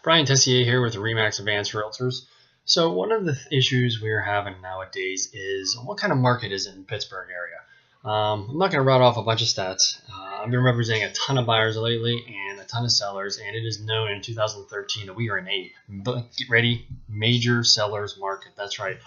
Brian Tessier here with Remax Advanced Realtors. So one of the issues we're having nowadays is what kind of market is it in Pittsburgh area? I'm not going to run off a bunch of stats. I've been representing a ton of buyers lately and a ton of sellers, and it is known in 2013 that we are in a, get ready, major sellers market. That's right.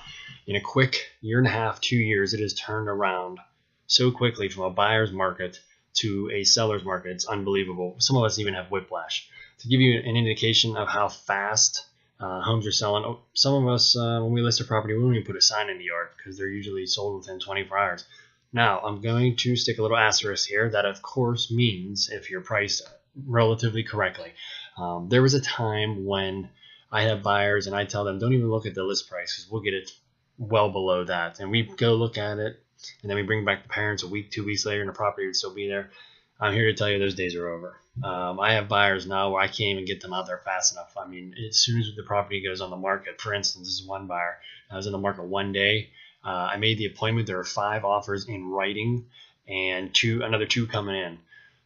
In a quick year and a half, 2 years, it has turned around so quickly from a buyer's market to a seller's market. It's unbelievable. Some of us even have whiplash. To give you an indication of how fast homes are selling, some of us, when we list a property, we don't even put a sign in the yard because they're usually sold within 24 hours. Now, I'm going to stick a little asterisk here. That, of course, means if you're priced relatively correctly. There was a time when I have buyers and I tell them, don't even look at the list price because we'll get it well below that. And we go look at it, and then we bring back the parents a week, 2 weeks later, and the property would still be there. I'm here to tell you those days are over. I have buyers now where I can't even get them out there fast enough. I mean, as soon as the property goes on the market, for instance, this is one buyer. I was in the market one day. I made the appointment. There are 5 offers in writing and another 2 coming in.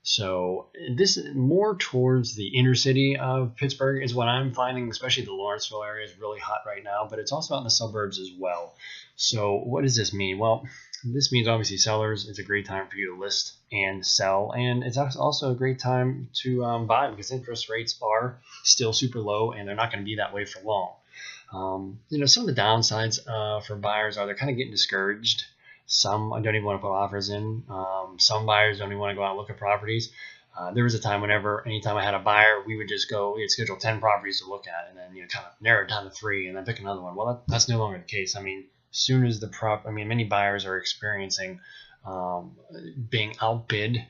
So this is more towards the inner city of Pittsburgh is what I'm finding, especially the Lawrenceville area is really hot right now, but it's also out in the suburbs as well. So what does this mean? Well, this means obviously sellers, it's a great time for you to list and sell, and it's also a great time to buy because interest rates are still super low and they're not going to be that way for long. Some of the downsides for buyers are they're kind of getting discouraged. Some don't even want to put offers in. Some buyers don't even want to go out and look at properties. There was a time anytime I had a buyer, we'd schedule 10 properties to look at and then kind of narrow it down to 3 and then pick another one. Well, that's no longer the case. I mean, as soon as many buyers are experiencing being outbid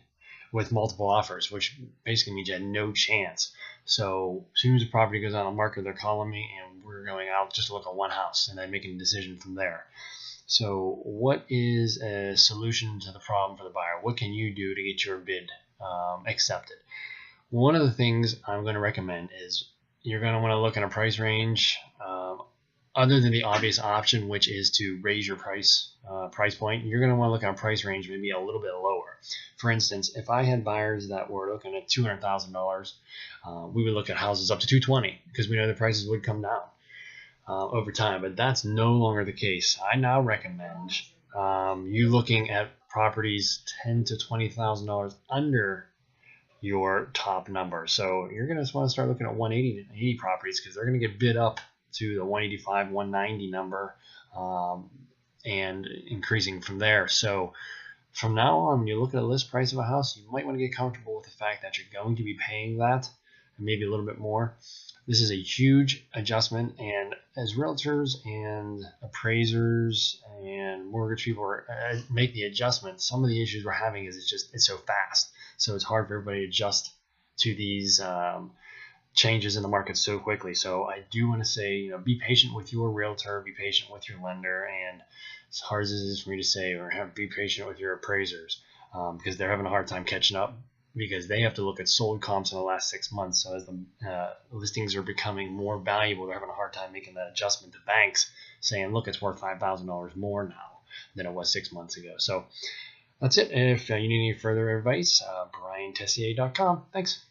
with multiple offers, which basically means you had no chance. So as soon as the property goes on the market, they're calling me and we're going out just to look at one house and then making a decision from there. So what is a solution to the problem for the buyer? What can you do to get your bid accepted? One of the things I'm going to recommend is you're going to want to look at a price range other than the obvious option, which is to raise your price point. You're going to want to look at a price range maybe a little bit lower. For instance, if I had buyers that were looking at $200,000, we would look at houses up to $220,000 because we know the prices would come down over time, but that's no longer the case. I now recommend you looking at properties $10,000 to $20,000 under your top number. So you're going to want to start looking at 180 to 80 properties because they're going to get bid up to the 185, 190 number and increasing from there. So from now on, when you look at a list price of a house, you might want to get comfortable with the fact that you're going to be paying that and maybe a little bit more. This is a huge adjustment, and as realtors and appraisers and mortgage people make the adjustment, some of the issues we're having is it's so fast. So it's hard for everybody to adjust to these changes in the market so quickly. So I do want to say, be patient with your realtor, be patient with your lender, and as hard as it is for me to say, be patient with your appraisers because they're having a hard time catching up because they have to look at sold comps in the last 6 months. So as the listings are becoming more valuable, they're having a hard time making that adjustment to banks saying, look, it's worth $5,000 more now than it was 6 months ago. So that's it. If you need any further advice, BrianTessier.com. Thanks.